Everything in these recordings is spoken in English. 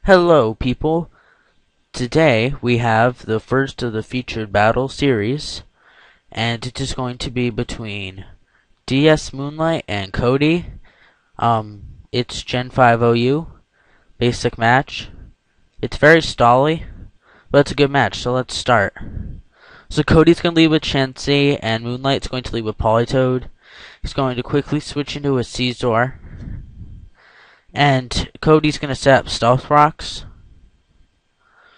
Hello, people. Today we have the first of the featured battle series, and it is going to be between DS Moonlight and Kody. It's Gen 5 OU, basic match. It's very stally, but it's a good match, so let's start. So Cody's going to lead with Chansey, and Moonlight's going to lead with Polytoad. He's going to quickly switch into a Caesar, and Cody's going to set up Stealth Rocks,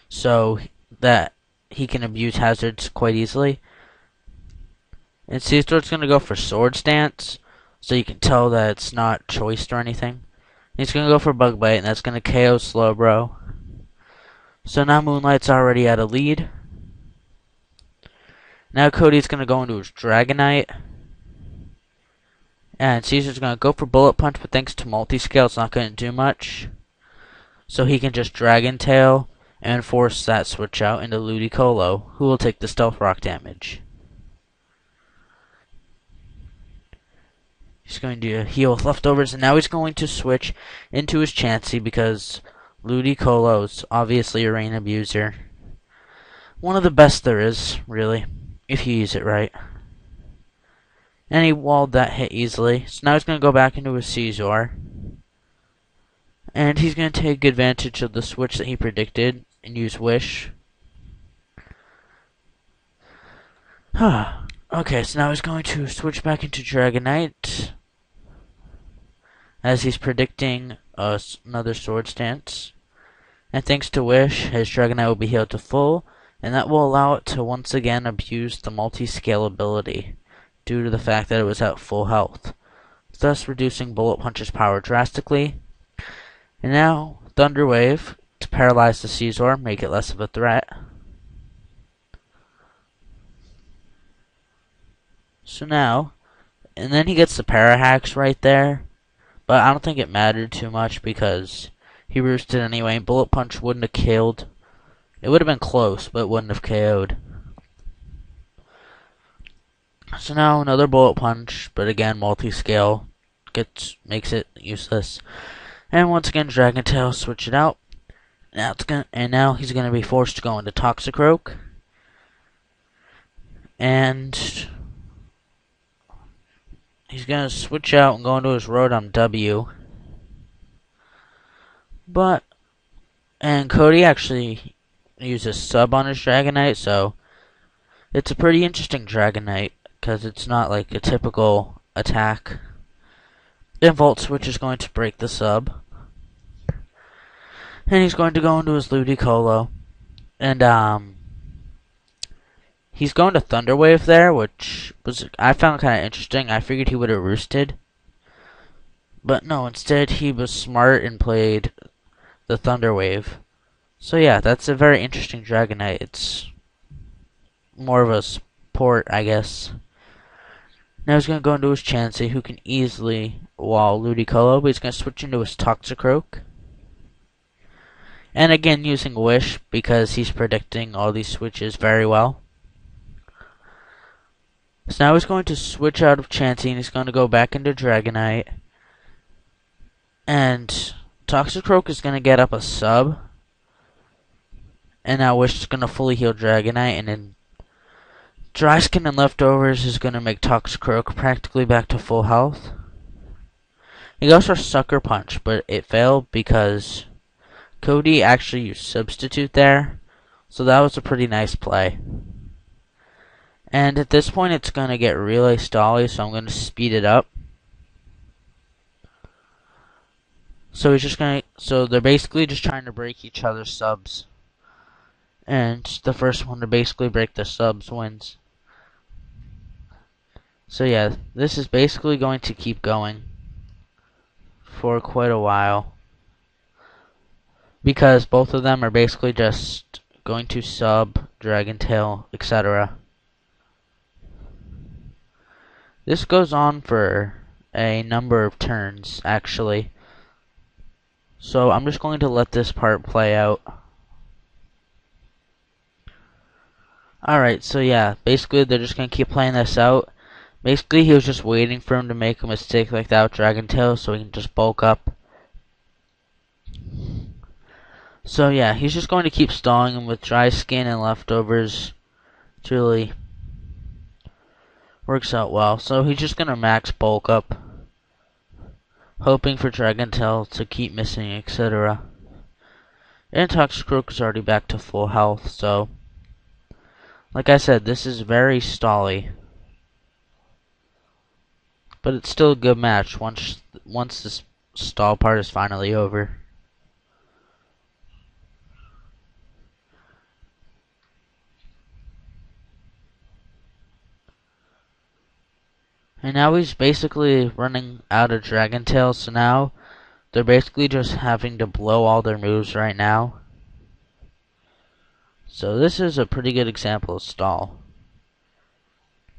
so that he can abuse hazards quite easily. And Caesar's going to go for Sword Stance, so you can tell that it's not choiced or anything. He's going to go for Bug Bite, and that's going to KO Slowbro. So now Moonlight's already at a lead. Now Cody's going to go into his Dragonite. And Caesar's going to go for Bullet Punch, but thanks to Multiscale, it's not going to do much. So he can just Dragon Tail and force that switch out into Ludicolo, who will take the Stealth Rock damage. He's going to heal with leftovers, and now he's going to switch into his Chansey because Ludicolo's obviously a Rain Abuser. One of the best there is, really, if you use it right. And he walled that hit easily, so now he's going to go back into his Caesar. And he's going to take advantage of the switch that he predicted and use Wish. Okay, so now he's going to switch back into Dragonite, as he's predicting another Sword Stance. And thanks to Wish, his Dragonite will be healed to full, and that will allow it to once again abuse the multi-scale ability, due to the fact that it was at full health, thus reducing Bullet Punch's power drastically. And now, Thunder Wave to paralyze the Caesar, make it less of a threat. So now, and then he gets the Parahacks right there, but I don't think it mattered too much because he roosted anyway. Bullet Punch wouldn't have killed. It would have been close, but it wouldn't have KO'd. So now another Bullet Punch, but again multi-scale makes it useless. And once again Dragon Tail, switch it out. Now he's gonna be forced to go into Toxicroak. And he's gonna switch out and go into his Rotom W. And Kody actually uses Sub on his Dragonite, so it's a pretty interesting Dragonite, because it's not like a typical attack. And Volt Switch is going to break the Sub. And he's going to go into his Ludicolo. And he's going to Thunder Wave there, which I found kind of interesting. I figured he would have roosted. But no, instead he was smart and played the Thunder Wave. So yeah, that's a very interesting Dragonite. It's more of a support, I guess. Now he's going to go into his Chansey, who can easily wall Ludicolo, but he's going to switch into his Toxicroak. And again, using Wish, because he's predicting all these switches very well. So now he's going to switch out of Chansey, and he's going to go back into Dragonite. And Toxicroak is going to get up a Sub. And now Wish is going to fully heal Dragonite, and then Dry Skin and Leftovers is going to make Toxicroak practically back to full health. He goes for Sucker Punch, but it failed because Kody actually used Substitute there. So that was a pretty nice play. And at this point it's going to get really stally, so I'm going to speed it up. So they're basically just trying to break each other's subs. And the first one to basically break the subs wins. So yeah, this is basically going to keep going for quite a while, because both of them are basically just going to sub, Dragon Tail, etc. This goes on for a number of turns, actually. So I'm just going to let this part play out. Alright, so yeah, basically they're just going to keep playing this out. Basically he was just waiting for him to make a mistake like that with Dragon Tail so he can just bulk up. So yeah, he's just going to keep stalling him with dry skin and leftovers. It really works out well. So he's just gonna max bulk up, hoping for Dragon Tail to keep missing, etc. And Toxicroak is already back to full health, so like I said, this is very stally. But it's still a good match once this stall part is finally over. And now he's basically running out of Dragon Tail, so now they're basically just having to blow all their moves right now. So this is a pretty good example of stall.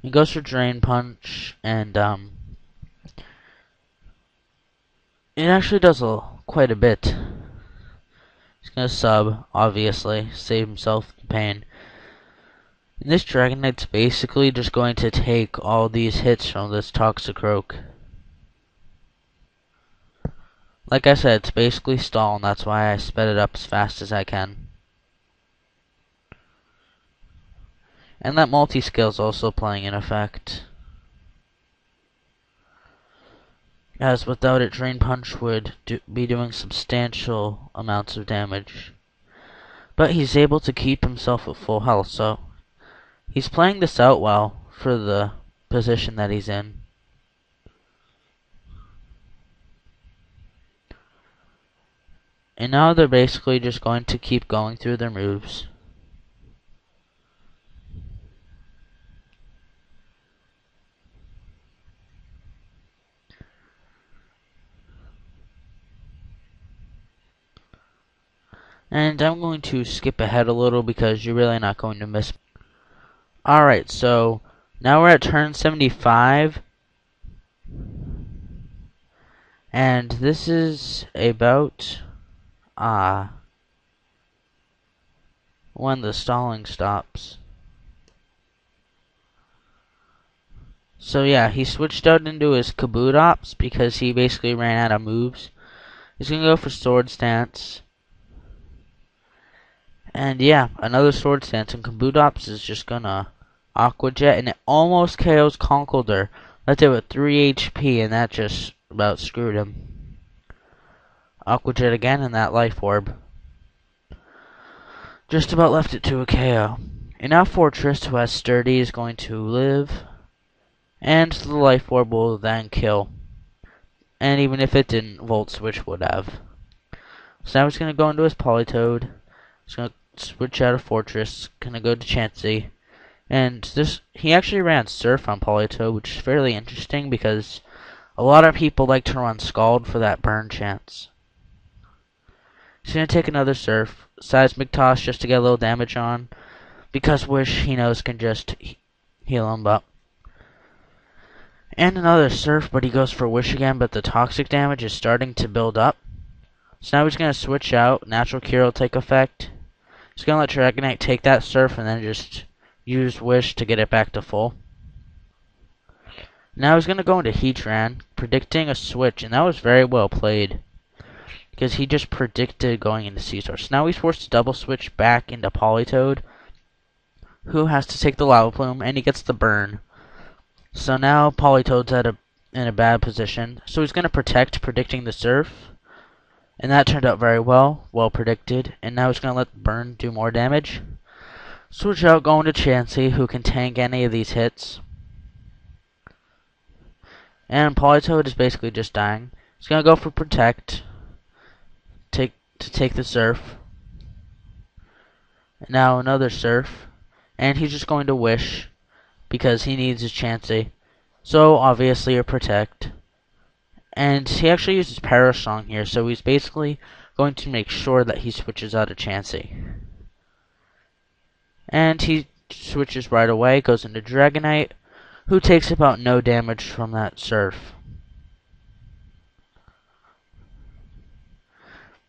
He goes for Drain Punch, and it actually does quite a bit. He's gonna sub, obviously, save himself the pain. And this Dragonite's basically just going to take all these hits from this Toxicroak. Like I said, it's basically stall, and that's why I sped it up as fast as I can. And that multi-skill is also playing in effect, as without it, Drain Punch would be doing substantial amounts of damage. But he's able to keep himself at full health, so he's playing this out well for the position that he's in. And now they're basically just going to keep going through their moves. And I'm going to skip ahead a little because you're really not going to miss. Alright, so now we're at turn 75. And this is about when the stalling stops. So yeah, he switched out into his Kabutops because he basically ran out of moves. He's gonna go for Sword Stance. And yeah, another Sword Stance, and Kabutops is just gonna Aqua Jet, and it almost KOs Conkeldurr. Left it with 3 HP, and that just about screwed him. Aqua Jet again, and that Life Orb just about left it to a KO. And now Fortress, who has Sturdy, is going to live, and the Life Orb will then kill. And even if it didn't, Volt Switch would have. So now he's going to go into his Politoed. He's going to switch out of Fortress. Going to go to Chansey. And he actually ran Surf on Politoed, which is fairly interesting because a lot of people like to run Scald for that burn chance. He's going to take another Surf. Seismic Toss just to get a little damage on, because Wish, he knows, can just heal him up. And another Surf, but he goes for Wish again, but the toxic damage is starting to build up. So now he's going to switch out. Natural Cure will take effect. He's going to let Dragonite take that Surf and then just use Wish to get it back to full. Now he's going to go into Heatran, predicting a switch, and that was very well played, because he just predicted going into Scizor. So now he's forced to double switch back into Politoed, who has to take the Lava Plume, and he gets the burn. So now Politoed's in a bad position. So he's going to protect, predicting the Surf. And that turned out very well predicted. And now he's going to let the burn do more damage. Switch out, going to Chansey, who can tank any of these hits. And Politoed is basically just dying. He's going to go for protect. To take the Surf. Now another Surf. And he's just going to Wish, because he needs his Chansey. So obviously a protect. And he actually uses Parasong here, so he's basically going to make sure that he switches out of Chansey. And he switches right away, goes into Dragonite, who takes about no damage from that Surf.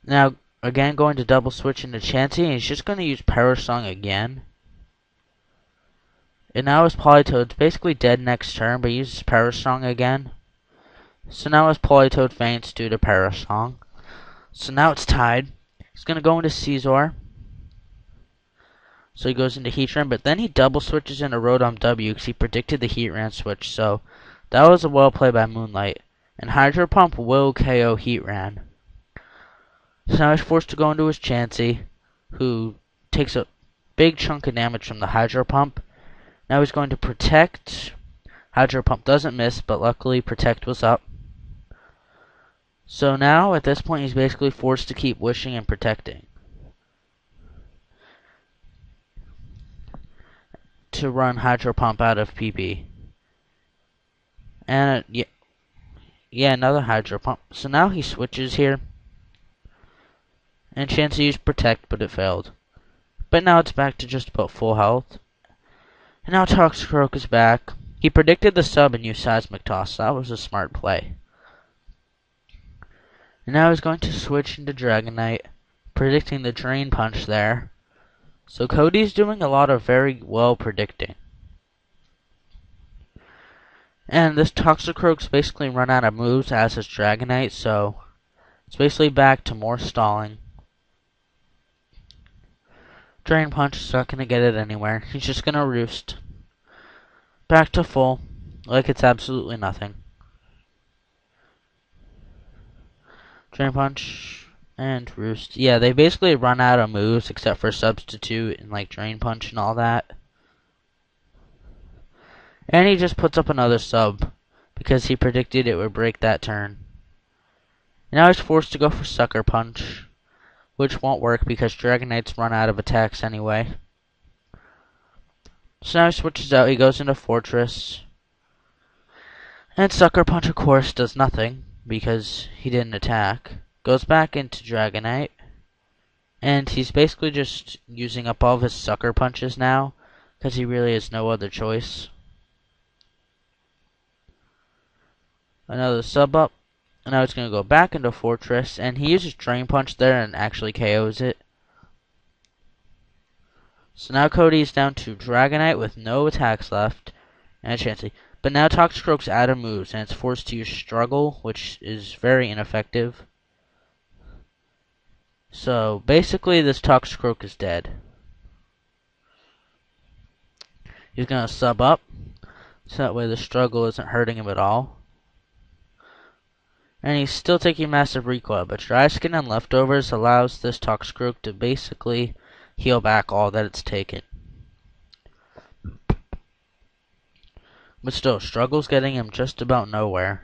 Now, again, going to double switch into Chansey, and he's just going to use Parasong again. And now his Politoed's basically dead next turn, but he uses Parasong again. So now his Politoed faints due to Parasong. So now it's tied. He's going to go into Caesar. So he goes into Heatran, but then he double switches into Rotom W because he predicted the Heatran switch. So that was a well play by Moonlight. And Hydro Pump will KO Heatran. So now he's forced to go into his Chansey, who takes a big chunk of damage from the Hydro Pump. Now he's going to Protect. Hydro Pump doesn't miss, but luckily Protect was up. So now, at this point, he's basically forced to keep wishing and protecting to run Hydro Pump out of PP. And, yeah, another Hydro Pump. So now he switches here. And chance to use Protect, but it failed. But now it's back to just about full health. And now Toxicroak is back. He predicted the sub and used Seismic Toss, so that was a smart play. And now he's going to switch into Dragonite, predicting the Drain Punch there. So Kody's doing a lot of very well predicting. And this Toxicroak's basically run out of moves as his Dragonite, so it's basically back to more stalling. Drain Punch is not going to get it anywhere. He's just going to Roost. Back to full, like it's absolutely nothing. Drain Punch and Roost. Yeah, they basically run out of moves except for Substitute and like Drain Punch and all that. And he just puts up another sub because he predicted it would break that turn. And now he's forced to go for Sucker Punch, which won't work because Dragonites run out of attacks anyway. So now he switches out, he goes into Fortress. And Sucker Punch, of course, does nothing because he didn't attack. Goes back into Dragonite. And he's basically just using up all of his Sucker Punches now because he really has no other choice. Another sub up. And now it's going to go back into Fortress. And he uses Drain Punch there and actually KOs it. So now Kody's down to Dragonite with no attacks left. And a Chansey. But now Toxicroak's out of moves, and it's forced to use Struggle, which is very ineffective. So, basically, this Toxicroak is dead. He's going to sub up, so that way the Struggle isn't hurting him at all. And he's still taking massive recoil, but Dry Skin and Leftovers allows this Toxicroak to basically heal back all that it's taken. But still, Struggle's getting him just about nowhere.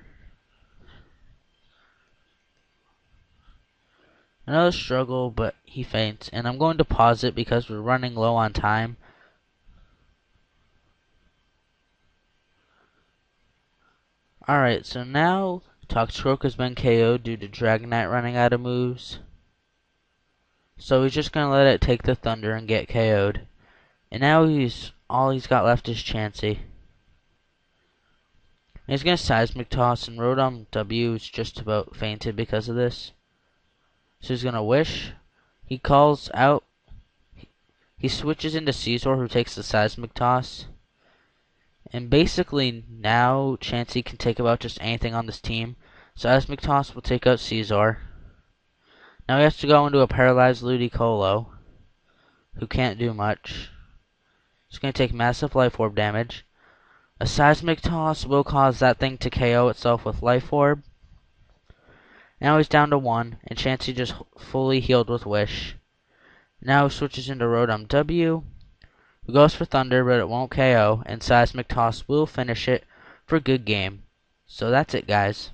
Another Struggle, but he faints. And I'm going to pause it because we're running low on time. Alright, so now Toxicroak has been KO'd due to Dragonite running out of moves. So he's just going to let it take the Thunder and get KO'd. And now all he's got left is Chansey. He's going to Seismic Toss, and Rotom W is just about fainted because of this. So he's going to Wish. He calls out. He switches into Caesar, who takes the Seismic Toss. And basically now Chansey can take about just anything on this team. Seismic Toss will take out Caesar. Now he has to go into a paralyzed Ludicolo, who can't do much. He's going to take massive Life Orb damage. A Seismic Toss will cause that thing to KO itself with Life Orb. Now he's down to 1, and Chansey just fully healed with Wish. Now he switches into Rotom W, who goes for Thunder, but it won't KO, and Seismic Toss will finish it for a good game. So that's it, guys.